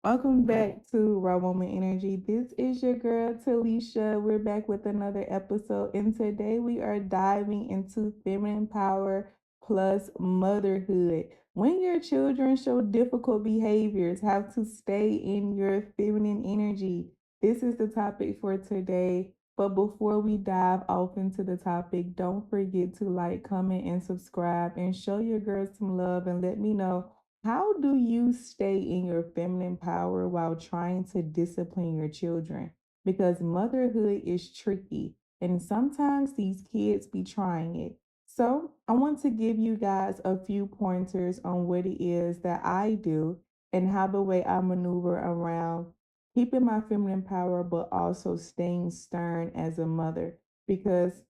Welcome back to Raw Moment Energy. This is your girl Talisha. We're back with another episode, and today we are diving into feminine power plus motherhood. When your children show difficult behaviors, how to stay in your feminine energy. This is the topic for today. But before we dive off into the topic, don't forget to like, comment, and subscribe, and show your girls some love and let me know, how do you stay in your feminine power while trying to discipline your children? Because motherhood is tricky, and sometimes these kids be trying it. So, I want to give you guys a few pointers on what it is that I do and how the way I maneuver around keeping my feminine power, but also staying stern as a mother. Because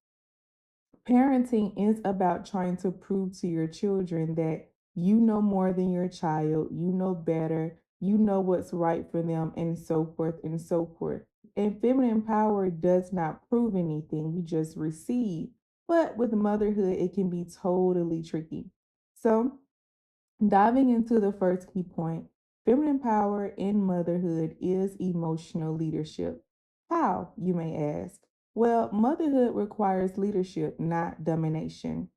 parenting is about trying to prove to your children that you know more than your child, you know better, you know what's right for them, and so forth and so forth. And feminine power does not prove anything, we just receive. But with motherhood, it can be totally tricky. So, diving into the first key point, feminine power in motherhood is emotional leadership. How, you may ask? Well, motherhood requires leadership, not domination.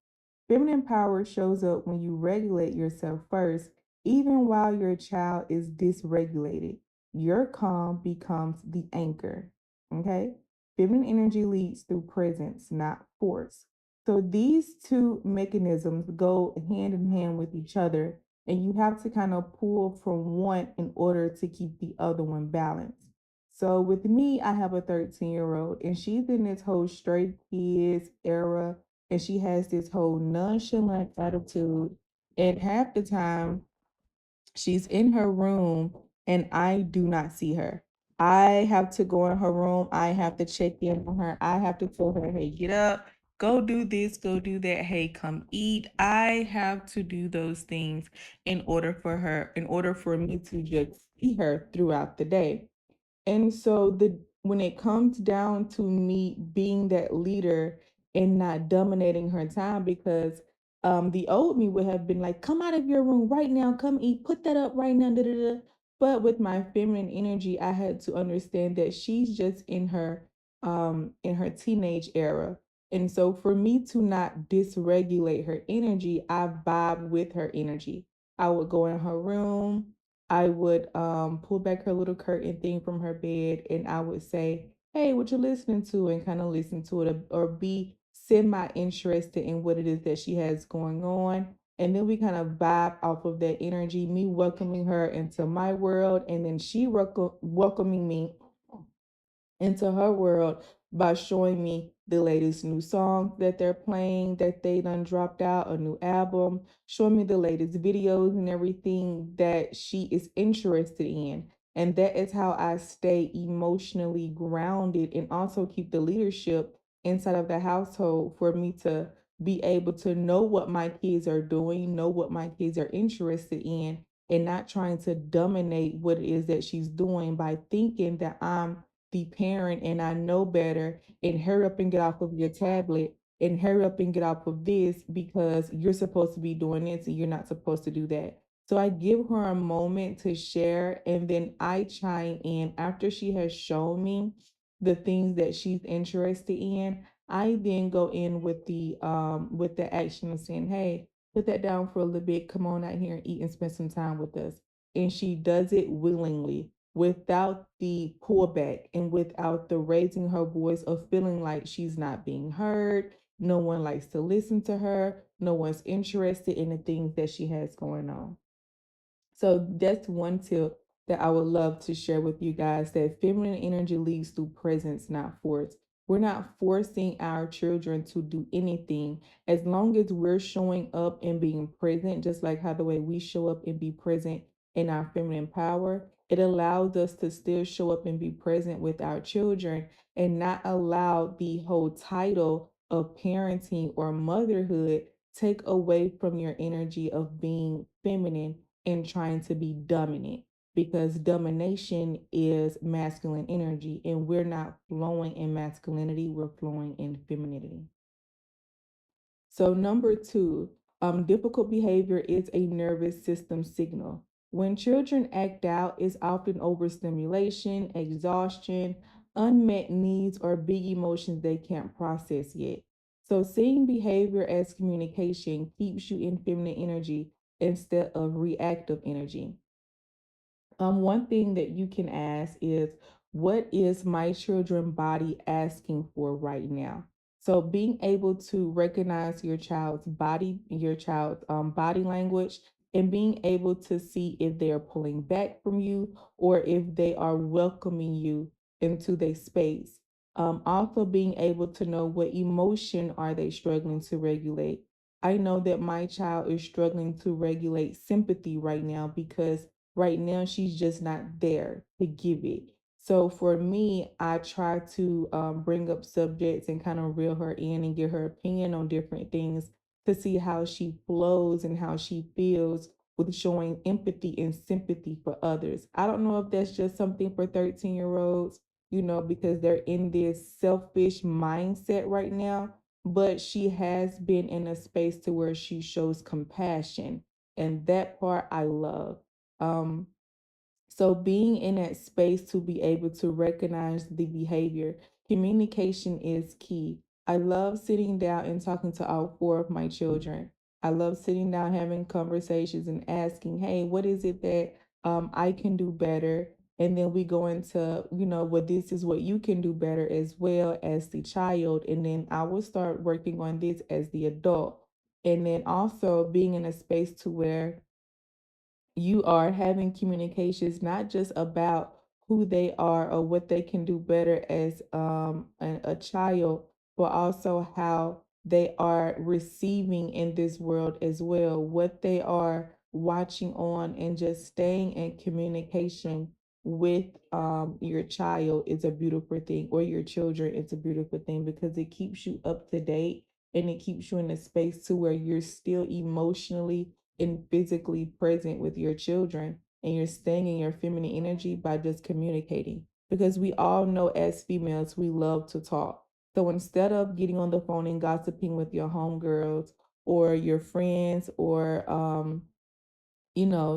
Feminine power shows up when you regulate yourself first, even while your child is dysregulated. Your calm becomes the anchor. Okay? Feminine energy leads through presence, not force. So these two mechanisms go hand in hand with each other, and you have to kind of pull from one in order to keep the other one balanced. So with me, I have a 13-year-old, and she's in this whole straight kids era, and she has this whole nonchalant attitude. And half the time, she's in her room and I do not see her. I have to go in her room. I have to check in on her. I have to tell her, hey, get up, go do this, go do that. Hey, come eat. I have to do those things in order for me to just see her throughout the day. And so the when it comes down to me being that leader and not dominating her time, because the old me would have been like, come out of your room right now, come eat, put that up right now. Da, da, da. But with my feminine energy, I had to understand that she's just in her teenage era. And so for me to not dysregulate her energy, I vibe with her energy. I would go in her room, I would pull back her little curtain thing from her bed, and I would say, hey, what you listening to? And kind of listen to it, or be semi interested in what it is that she has going on. And then we kind of vibe off of that energy, me welcoming her into my world, and then she welcoming me into her world by showing me the latest new song that they're playing, that they done dropped out, a new album, showing me the latest videos and everything that she is interested in. And that is how I stay emotionally grounded and also keep the leadership inside of the household for me to be able to know what my kids are doing, know what my kids are interested in, and not trying to dominate what it is that she's doing by thinking that I'm the parent and I know better, and hurry up and get off of your tablet, and hurry up and get off of this because you're supposed to be doing this and you're not supposed to do that. So I give her a moment to share, and then I chime in after she has shown me the things that she's interested in. I then go in with the action of saying, hey, put that down for a little bit, come on out here and eat and spend some time with us. And she does it willingly, without the pullback and without the raising her voice of feeling like she's not being heard. No one likes to listen to her. No one's interested in the things that she has going on. So that's one tip that I would love to share with you guys, that feminine energy leads through presence, not force. We're not forcing our children to do anything as long as we're showing up and being present, just like how the way we show up and be present in our feminine power. It allows us to still show up and be present with our children and not allow the whole title of parenting or motherhood take away from your energy of being feminine and trying to be dominant, because domination is masculine energy and we're not flowing in masculinity, we're flowing in femininity. So number two, difficult behavior is a nervous system signal. When children act out, it's often overstimulation, exhaustion, unmet needs, or big emotions they can't process yet. So, seeing behavior as communication keeps you in feminine energy instead of reactive energy. One thing that you can ask is, what is my children body asking for right now? So being able to recognize your child's body language, and being able to see if they're pulling back from you or if they are welcoming you into their space. Also being able to know what emotion are they struggling to regulate. I know that my child is struggling to regulate sympathy right now because right now she's just not there to give it. So for me, I try to bring up subjects and kind of reel her in and get her opinion on different things to see how she flows and how she feels with showing empathy and sympathy for others. I don't know if that's just something for 13-year-olds, because they're in this selfish mindset right now, but she has been in a space to where she shows compassion, and that part I love. um so being in that space to be able to recognize the behavior, communication is key. I love sitting down and talking to all four of my children. I love sitting down, having conversations and asking, hey, what is it that I can do better? And then we go into, well, this is what you can do better as well as the child. And then I will start working on this as the adult. And then also being in a space to where you are having communications not just about who they are or what they can do better as a child, but also how they are receiving in this world as well, what they are watching on, and just staying in communication with your child is a beautiful thing, or your children. It's a beautiful thing because it keeps you up to date, and it keeps you in a space to where you're still emotionally and physically present with your children, and you're staying in your feminine energy by just communicating, because we all know as females we love to talk. So instead of getting on the phone and gossiping with your homegirls or your friends, or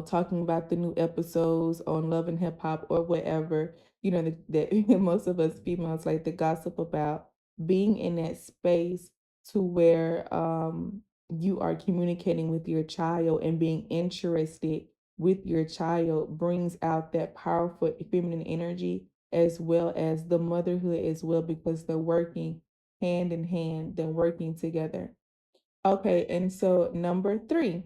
talking about the new episodes on Love and Hip Hop or whatever, that most of us females like to gossip about, being in that space to where you are communicating with your child and being interested with your child brings out that powerful feminine energy, as well as the motherhood as well, because they're working hand in hand, they're working together. Okay, and so number three,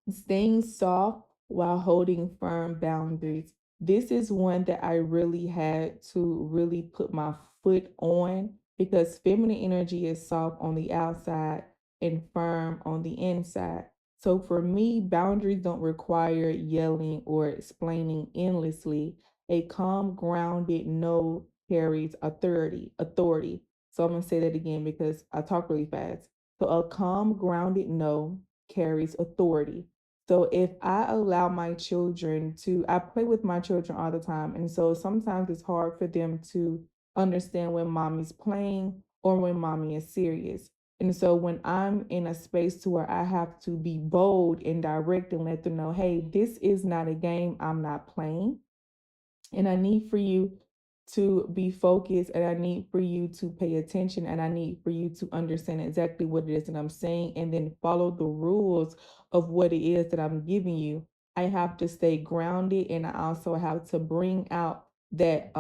staying soft while holding firm boundaries. This is one that I really had to really put my foot on, because feminine energy is soft on the outside and firm on the inside. So for me, boundaries don't require yelling or explaining endlessly. A calm, grounded no carries authority. Authority. So I'm gonna say that again because I talk really fast. So a calm, grounded no carries authority. So if I allow my children to, I play with my children all the time. And so sometimes it's hard for them to understand when mommy's playing or when mommy is serious. And so when I'm in a space to where I have to be bold and direct and let them know, hey, this is not a game, I'm not playing. And I need for you to be focused, and I need for you to pay attention, and I need for you to understand exactly what it is that I'm saying, and then follow the rules of what it is that I'm giving you. I have to stay grounded, and I also have to bring out that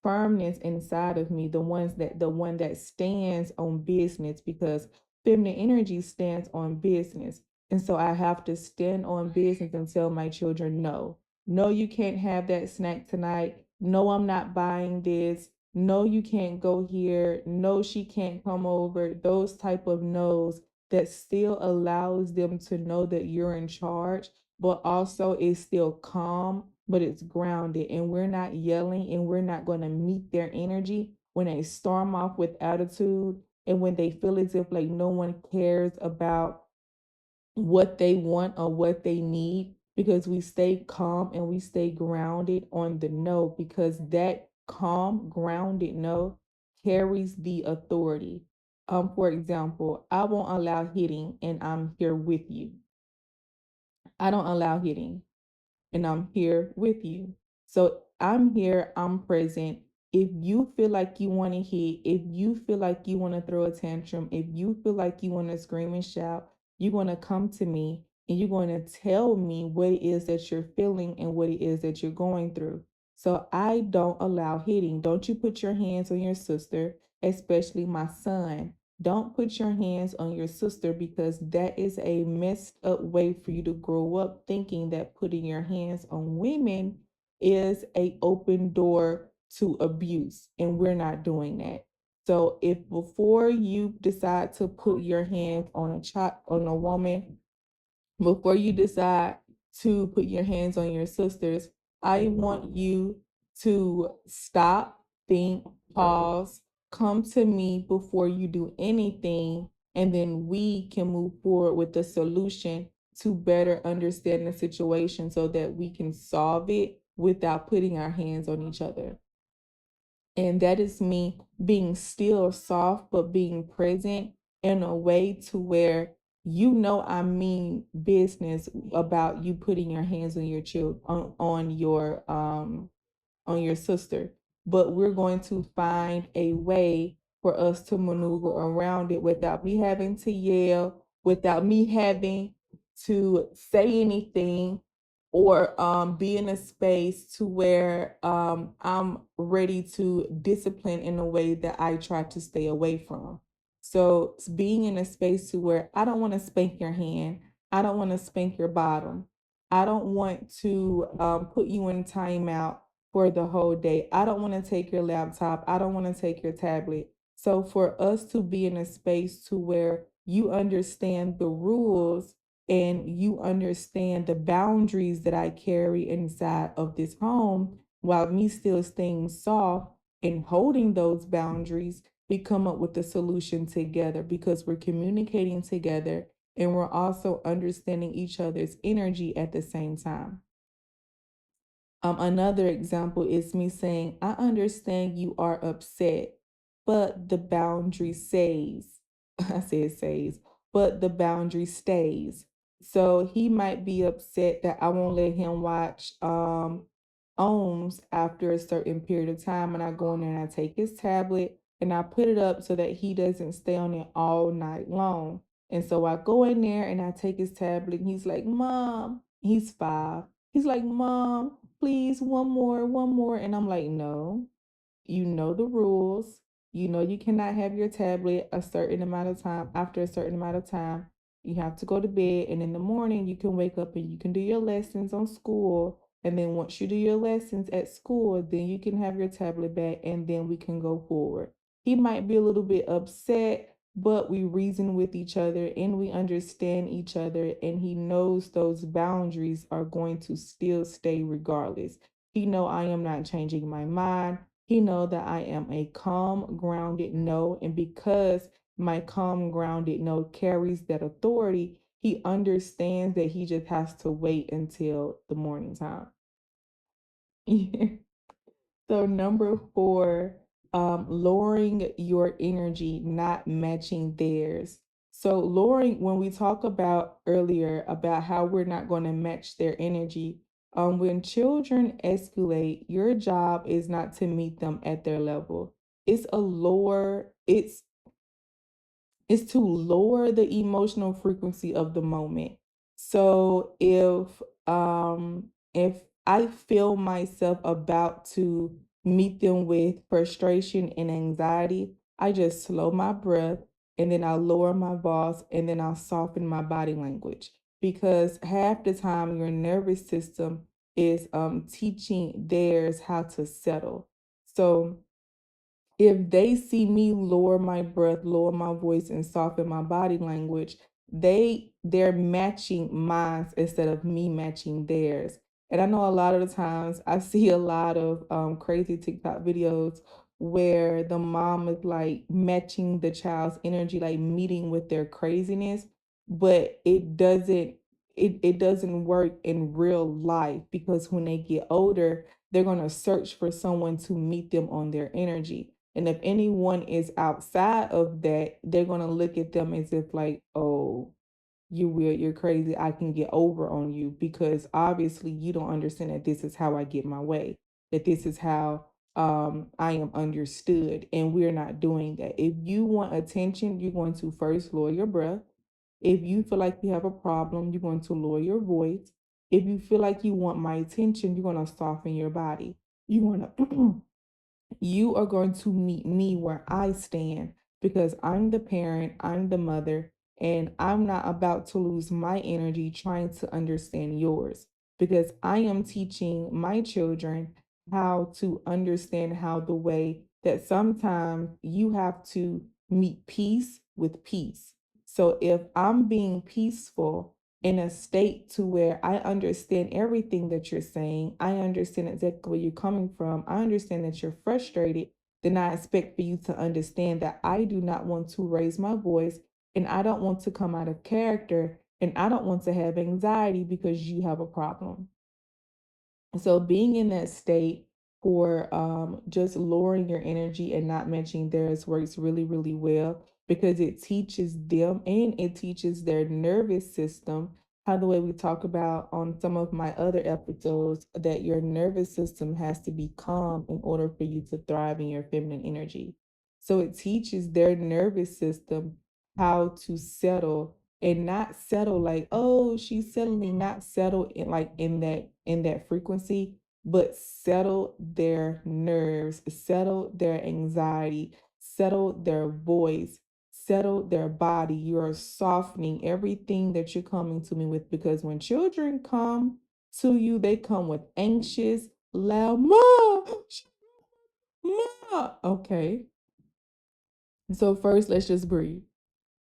firmness inside of me, the one that stands on business, because feminine energy stands on business. And so I have to stand on business and tell my children no. No, you can't have that snack tonight. No, I'm not buying this. No, you can't go here. No, she can't come over. Those type of no's that still allows them to know that you're in charge, but also is still calm, but it's grounded. And we're not yelling, and we're not going to meet their energy when they storm off with attitude, and when they feel as if like no one cares about what they want or what they need, because we stay calm and we stay grounded on the no, because that calm grounded no carries the authority. For example, I won't allow hitting, and I'm here with you. I don't allow hitting, and I'm here with you. So I'm here, I'm present. If you feel like you want to hit, if you feel like you want to throw a tantrum, if you feel like you want to scream and shout, you're going to come to me and you're going to tell me what it is that you're feeling and what it is that you're going through. So I don't allow hitting. Don't you put your hands on your sister, especially my son. Don't put your hands on your sister, because that is a messed up way for you to grow up thinking that putting your hands on women is a open door to abuse, and we're not doing that. So if before you decide to put your hands on a woman, before you decide to put your hands on your sisters, I want you to stop, think, pause, come to me before you do anything, and then we can move forward with the solution to better understand the situation so that we can solve it without putting our hands on each other. And that is me being still soft, but being present in a way to where I mean business about you putting your hands on your child on your sister, but we're going to find a way for us to maneuver around it without me having to yell, without me having to say anything, or be in a space to where I'm ready to discipline in a way that I try to stay away from. So being in a space to where I don't want to spank your hand, I don't want to spank your bottom, I don't want to put you in timeout for the whole day. I don't want to take your laptop. I don't want to take your tablet. So for us to be in a space to where you understand the rules and you understand the boundaries that I carry inside of this home, while me still staying soft and holding those boundaries, we come up with the solution together because we're communicating together and we're also understanding each other's energy at the same time. Another example is me saying, I understand you are upset, but the boundary says, I said says, but the boundary stays. So he might be upset that I won't let him watch OMS after a certain period of time. And I go in there and I take his tablet and I put it up so that he doesn't stay on it all night long. And so I go in there and I take his tablet and he's like, Mom, he's 5. He's like, Mom, please, one more, one more. And I'm like, no, you know the rules. You know you cannot have your tablet a certain amount of time. After a certain amount of time, you have to go to bed. And in the morning, you can wake up and you can do your lessons on school. And then once you do your lessons at school, then you can have your tablet back and then we can go forward. He might be a little bit upset, but we reason with each other and we understand each other. And he knows those boundaries are going to still stay regardless. He know I am not changing my mind. He know that I am a calm, grounded no, and because my calm, grounded no carries that authority, he understands that he just has to wait until the morning time. So number 4, lowering your energy, not matching theirs. So lowering, when we talk about earlier about how we're not going to match their energy, when children escalate, your job is not to meet them at their level. It's to lower the emotional frequency of the moment. So if I feel myself about to meet them with frustration and anxiety, I just slow my breath and then I'll lower my voice and then I'll soften my body language, because half the time your nervous system is teaching theirs how to settle. So if they see me lower my breath, lower my voice, and soften my body language, they're matching mine instead of me matching theirs. And I know a lot of the times I see a lot of crazy TikTok videos where the mom is like matching the child's energy, like meeting with their craziness, but it doesn't work in real life, because when they get older, they're going to search for someone to meet them on their energy. And if anyone is outside of that, they're going to look at them as if like, oh. you're weird, you're crazy, I can get over on you because obviously you don't understand that this is how I get my way, that this is how I am understood. And we're not doing that. If you want attention, you're going to first lower your breath. If you feel like you have a problem, you're going to lower your voice. If you feel like you want my attention, you're going to soften your body. You're going to you are going to meet me where I stand because I'm the parent, I'm the mother, and I'm not about to lose my energy trying to understand yours because I am teaching my children how to understand how the way that sometimes you have to meet peace with peace. So if I'm being peaceful, in a state to where I understand everything that you're saying. I understand exactly where you're coming from. I understand that you're frustrated. Then I expect for you to understand that I do not want to raise my voice and I don't want to come out of character and I don't want to have anxiety because you have a problem. So being in that state for just lowering your energy and not matching theirs works really, really well because it teaches them and it teaches their nervous system how the way we talk about on some of my other episodes that your nervous system has to be calm in order for you to thrive in your feminine energy. So it teaches their nervous system how to settle and not settle like, oh, she's settling, not settle in like in that frequency, but settle their nerves, settle their anxiety, settle their voice, settle their body. You are softening everything that you're coming to me with because when children come to you, they come with anxious, loud, ma, ma. Okay, so first, let's just breathe.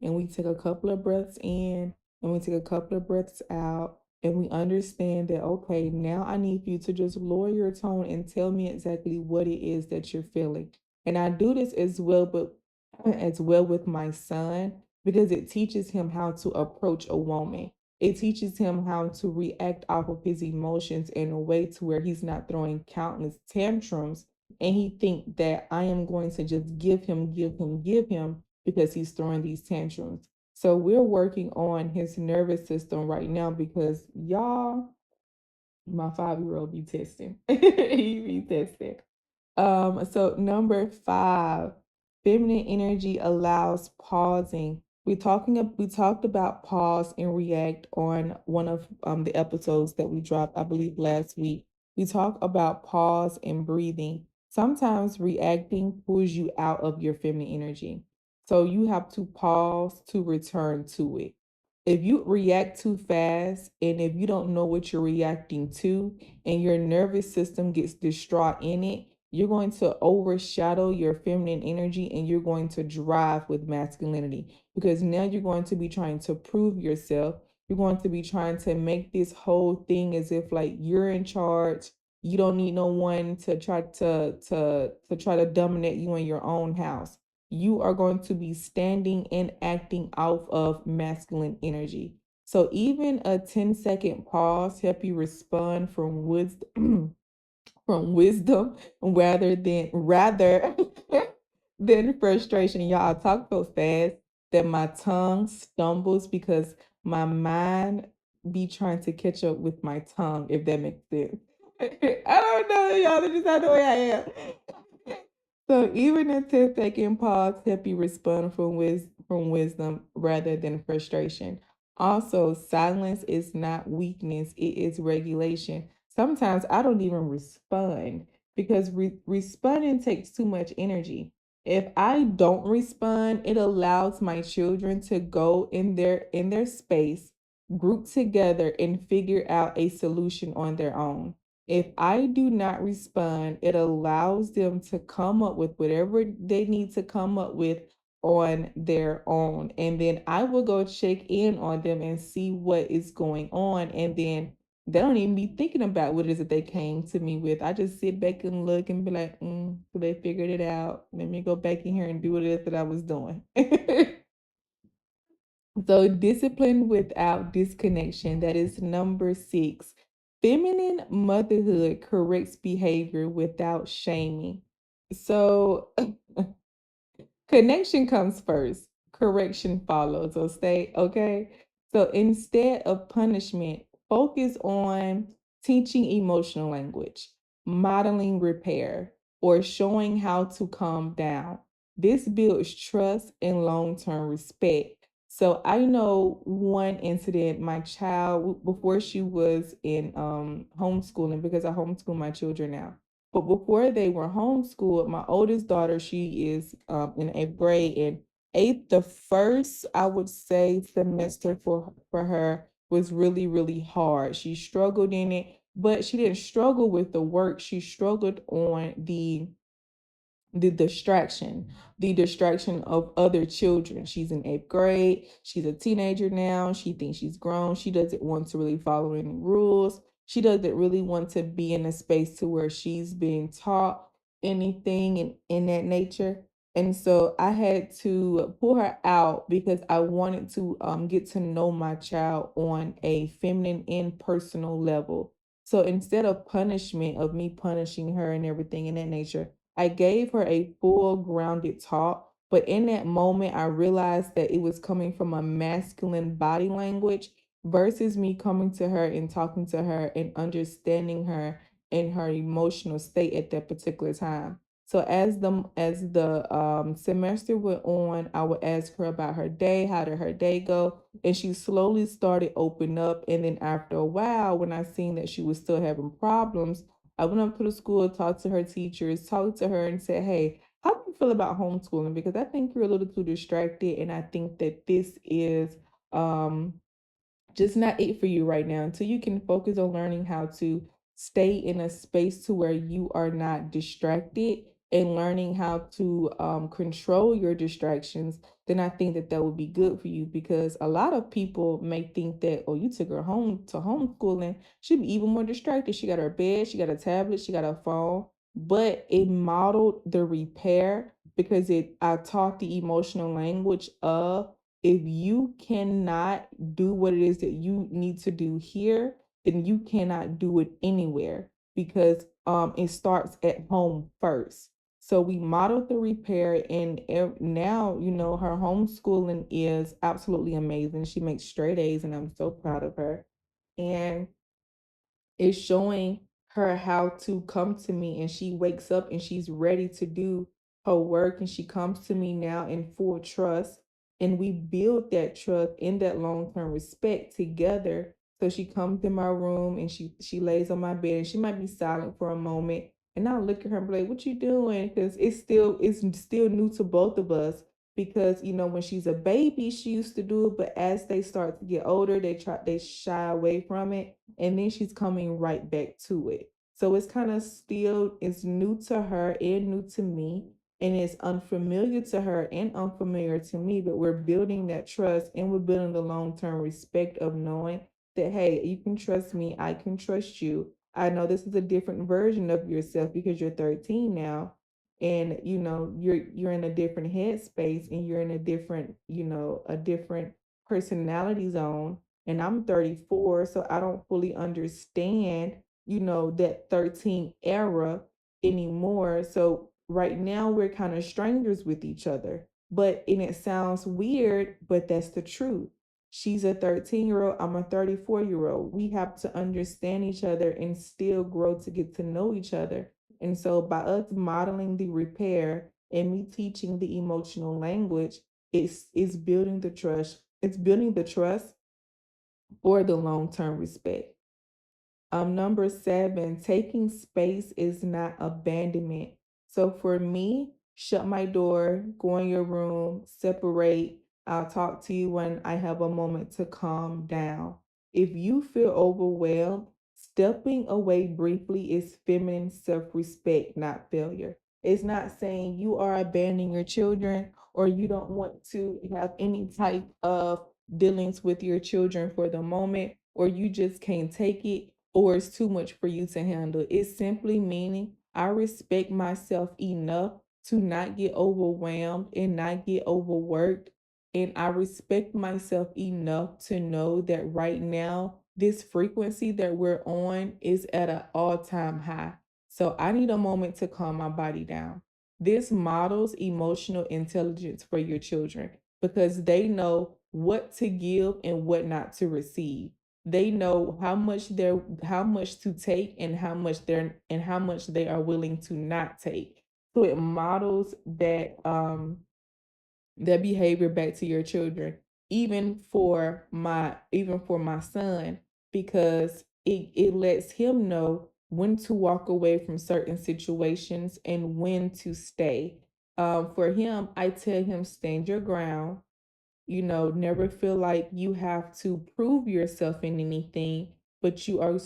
And we take a couple of breaths in and we take a couple of breaths out. And we understand that, okay, now I need you to just lower your tone and tell me exactly what it is that you're feeling. And I do this as well, but as well with my son, because it teaches him how to approach a woman. It teaches him how to react off of his emotions in a way to where he's not throwing countless tantrums and he think that I am going to just give him because he's throwing these tantrums. So we're working on his nervous system right now because y'all, my 5-year-old be testing. He be testing. So number 5, feminine energy allows pausing. We talked about pause and react on one of the episodes that we dropped, I believe last week. We talk about pause and breathing. Sometimes reacting pulls you out of your feminine energy. So you have to pause to return to it. If you react too fast and if you don't know what you're reacting to, and your nervous system gets distraught in it, you're going to overshadow your feminine energy and you're going to drive with masculinity because now you're going to be trying to prove yourself. You're going to be trying to make this whole thing as if like you're in charge. You don't need no one to try to dominate you in your own house. You are going to be standing and acting out of masculine energy. So even a 10-second pause help you respond from wisdom from wisdom rather than frustration. Y'all, I talk so fast that my tongue stumbles because my mind be trying to catch up with my tongue, if that makes sense. I don't know, y'all. That's just how the way I am. So even a 10-second pause help you respond from wisdom rather than frustration. Also, silence is not weakness, it is regulation. Sometimes I don't even respond because responding takes too much energy. If I don't respond, it allows my children to go in their space, group together and figure out a solution on their own. If I do not respond, it allows them to come up with whatever they need to come up with on their own. And then I will go check in on them and see what is going on. And then they don't even be thinking about what it is that they came to me with. I just sit back and look and be like, so they figured it out. Let me go back in here and do what it is that I was doing. So, discipline without disconnection. That is number 6. Feminine motherhood corrects behavior without shaming. So, connection comes first, correction follows. So, stay okay. So instead of punishment, focus on teaching emotional language, modeling repair, or showing how to calm down. This builds trust and long term respect. So I know one incident, my child, before she was in homeschooling, because I homeschool my children now. But before they were homeschooled, my oldest daughter, she is in eighth grade, and the first, I would say, semester for her was really, really hard. She struggled in it, but she didn't struggle with the work. She struggled on the distraction, the distraction of other children. She's in eighth grade. She's a teenager now. She thinks she's grown. She doesn't want to really follow any rules. She doesn't really want to be in a space to where she's being taught anything in that nature. And so I had to pull her out because I wanted to get to know my child on a feminine and personal level. So instead of punishment, of me punishing her and everything in that nature, I gave her a full grounded talk, but in that moment, I realized that it was coming from a masculine body language versus me coming to her and talking to her and understanding her in her emotional state at that particular time. So as the semester went on, I would ask her about her day, how did her day go, and she slowly started open up. And then after a while, when I seen that she was still having problems, I went up to the school, talked to her teachers, talked to her and said, "Hey, how do you feel about homeschooling? Because I think you're a little too distracted, and I think that this is um just not it for you right now until you can focus on learning how to stay in a space to where you are not distracted and learning how to control your distractions, then I think that that would be good for you, because a lot of people may think that, oh, you took her home to homeschooling, she'd be even more distracted. She got her bed, she got a tablet, she got her phone, but it modeled the repair because it I taught the emotional language of, if you cannot do what it is that you need to do here, then you cannot do it anywhere, because it starts at home first. So we modeled the repair, and now her homeschooling is absolutely amazing. She makes straight A's, and I'm so proud of her. And is showing her how to come to me, and she wakes up and she's ready to do her work, and she comes to me now in full trust, and we build that trust in that long-term respect together. So she comes in my room and she lays on my bed, and she might be silent for a moment, and I'll look at her and be like, "What you doing?" Because it's still new to both of us, because when she's a baby she used to do it, but as they start to get older, they shy away from it, and then she's coming right back to it. So it's kind of still, it's new to her and new to me, and it's unfamiliar to her and unfamiliar to me, but we're building that trust, and we're building the long-term respect of knowing that, hey, you can trust me, I can trust you. I know this is a different version of yourself because you're 13 now, and you're in a different headspace, and you're in a different personality zone, and I'm 34, so I don't fully understand, that 13 era anymore. So right now we're kind of strangers with each other. And it sounds weird, but that's the truth. She's a 13-year-old, I'm a 34-year-old. We have to understand each other and still grow to get to know each other. And so by us modeling the repair and me teaching the emotional language, it's building the trust. It's building the trust for the long-term respect. Number seven, taking space is not abandonment. So for me, shut my door, go in your room, separate. I'll talk to you when I have a moment to calm down. If you feel overwhelmed, stepping away briefly is feminine self-respect, not failure. It's not saying you are abandoning your children or you don't want to have any type of dealings with your children for the moment, or you just can't take it, or it's too much for you to handle. It's simply meaning I respect myself enough to not get overwhelmed and not get overworked. And I respect myself enough to know that right now, this frequency that we're on is at an all-time high. So I need a moment to calm my body down. This models emotional intelligence for your children, because they know what to give and what not to receive. They know how much to take and how much they are willing to not take. So it models that behavior back to your children, even for my son, because it lets him know when to walk away from certain situations and when to stay. For him, I tell him, stand your ground. You know, never feel like you have to prove yourself in anything, but you are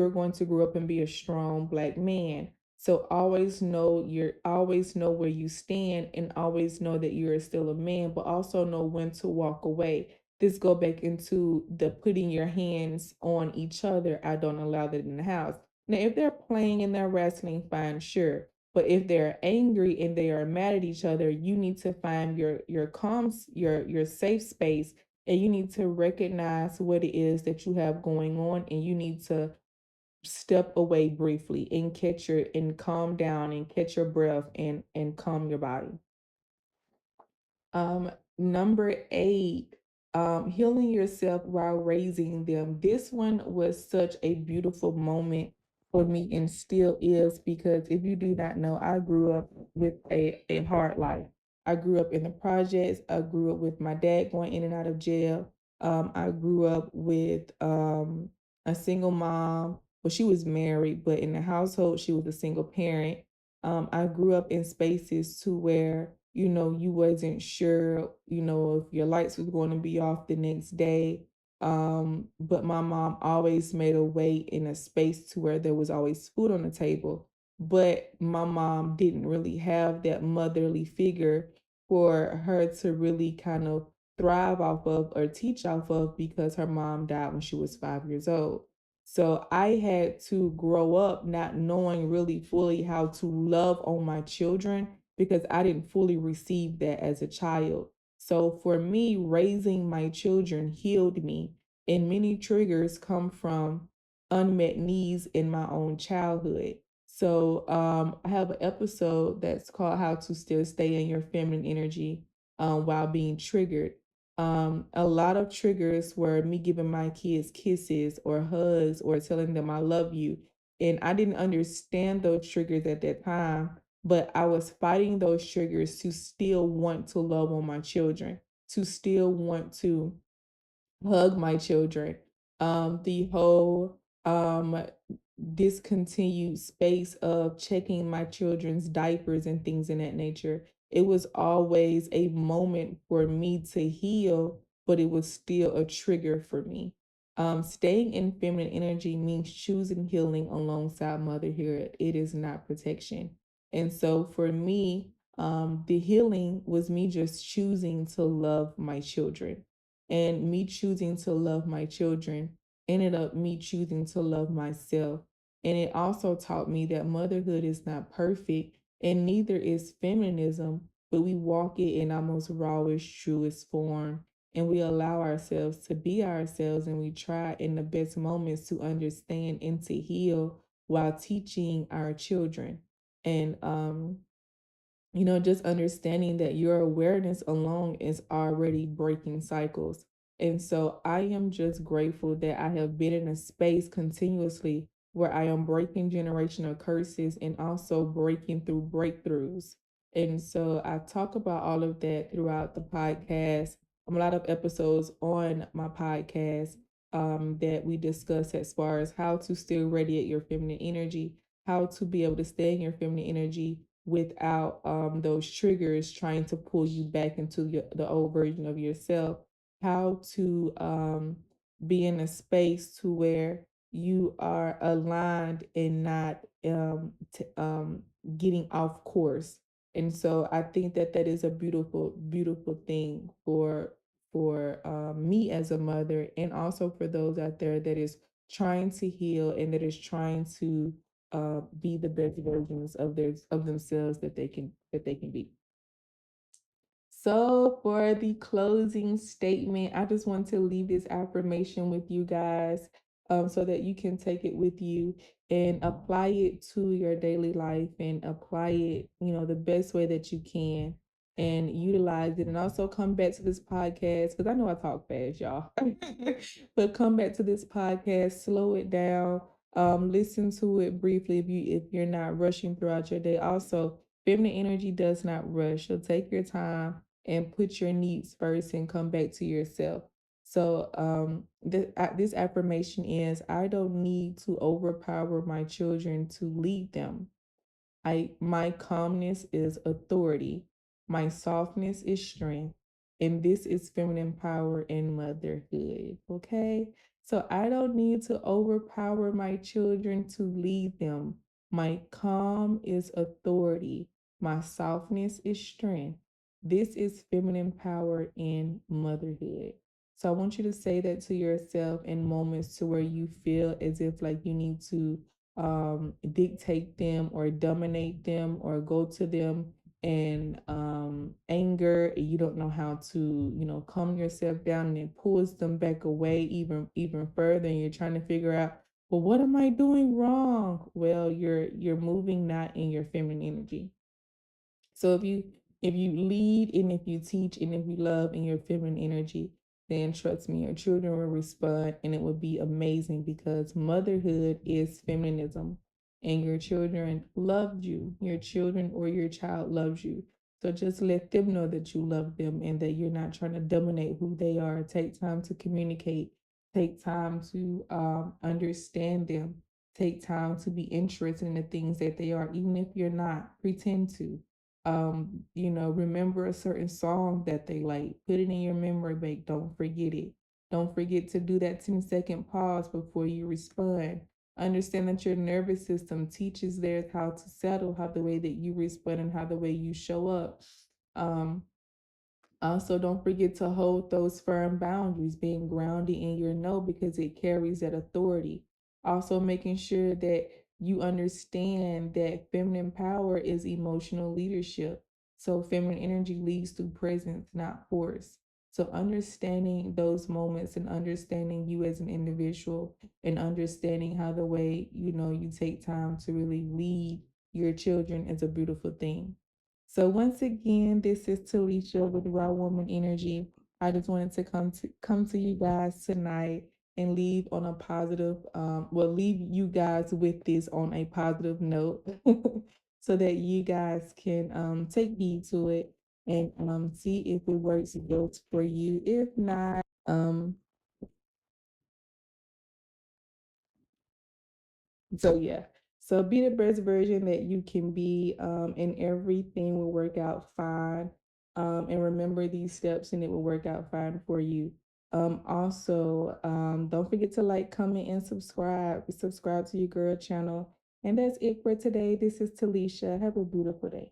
going to grow up and be a strong black man. So always know where you stand, and always know that you're still a man, but also know when to walk away. This go back into the putting your hands on each other. I don't allow that in the house. Now, if they're playing and they're wrestling, fine, sure. But if they're angry and they are mad at each other, you need to find your your safe space, and you need to recognize what it is that you have going on, and you need to step away briefly and calm down and catch your breath and calm your body. Number 8, healing yourself while raising them. This one was such a beautiful moment for me and still is, because if you do not know, I grew up with a hard life. I grew up in the projects. I grew up with my dad going in and out of jail. I grew up with a single mom. Well, she was married, but in the household, she was a single parent. I grew up in spaces to where, you know, you wasn't sure, you know, if your lights was going to be off the next day. But my mom always made a way in a space to where there was always food on the table. But my mom didn't really have that motherly figure for her to really kind of thrive off of or teach off of, because her mom died when she was 5 years old. So I had to grow up not knowing really fully how to love on my children, because I didn't fully receive that as a child. So for me, raising my children healed me, and many triggers come from unmet needs in my own childhood. So I have an episode that's called "How to Still Stay in Your Feminine Energy While Being Triggered." A lot of triggers were me giving my kids kisses or hugs or telling them I love you. And I didn't understand those triggers at that time, but I was fighting those triggers to still want to love on my children, to still want to hug my children. The whole discontinued space of checking my children's diapers and things in that nature. It was always a moment for me to heal, but it was still a trigger for me. Staying in feminine energy means choosing healing alongside motherhood. It is not protection. And so for me, the healing was me just choosing to love my children, and me choosing to love my children ended up me choosing to love myself. And it also taught me that motherhood is not perfect, and neither is feminism, but we walk it in our most rawest, truest form. And we allow ourselves to be ourselves, and we try in the best moments to understand and to heal while teaching our children. And just understanding that your awareness alone is already breaking cycles. And so I am just grateful that I have been in a space continuously where I am breaking generational curses and also breaking through breakthroughs. And so I talk about all of that throughout the podcast. A lot of episodes on my podcast that we discuss as far as how to still radiate your feminine energy, how to be able to stay in your feminine energy without those triggers trying to pull you back into the old version of yourself, how to be in a space to where you are aligned and not getting off course. And so I think that that is a beautiful, beautiful thing for me as a mother, and also for those out there that is trying to heal and that is trying to be the best versions of themselves that they can be. So for the closing statement, I just want to leave this affirmation with you guys, so that you can take it with you and apply it to your daily life and apply it, the best way that you can. and utilize it. And also come back to this podcast because I know I talk fast, y'all. But come back to this podcast, slow it down, listen to it briefly if you're not rushing throughout your day. Also, feminine energy does not rush. So take your time and put your needs first and come back to yourself. So this affirmation is I don't need to overpower my children to lead them. My calmness is authority. My softness is strength. And this is feminine power and motherhood. Okay. So I don't need to overpower my children to lead them. My calm is authority. My softness is strength. This is feminine power and motherhood. So I want you to say that to yourself in moments to where you feel as if like you need to dictate them or dominate them or go to them and anger. You don't know how to calm yourself down, and it pulls them back away even further, and you're trying to figure out, well, what am I doing wrong? Well, you're moving not in your feminine energy. So if you lead and if you teach and if you love in your feminine energy, then trust me, your children will respond and it will be amazing because motherhood is feminism and your children loved you. Your children or your child loves you. So just let them know that you love them and that you're not trying to dominate who they are. Take time to communicate. Take time to understand them. Take time to be interested in the things that they are, even if you're not. Pretend to remember a certain song that they like, put it in your memory bank, don't forget it. Don't forget to do that 10-second pause before you respond. Understand that your nervous system teaches theirs how to settle, how the way that you respond and how the way you show up. um Also, don't forget to hold those firm boundaries, being grounded in your no because it carries that authority. Also, making sure that you understand that feminine power is emotional leadership. So, feminine energy leads through presence, not force. So, understanding those moments and understanding you as an individual and understanding how the way you take time to really lead your children is a beautiful thing. So once again, this is Talisha with Raw Woman Energy. I just wanted to come to you guys tonight and leave on a positive, leave you guys with this on a positive note, so that you guys can take heed to it and see if it works good for you. If not, so yeah. So be the best version that you can be, and everything will work out fine. And remember these steps, and it will work out fine for you. Also, don't forget to like, comment, and subscribe. Subscribe to your girl channel. And that's it for today. This is Talisha. Have a beautiful day.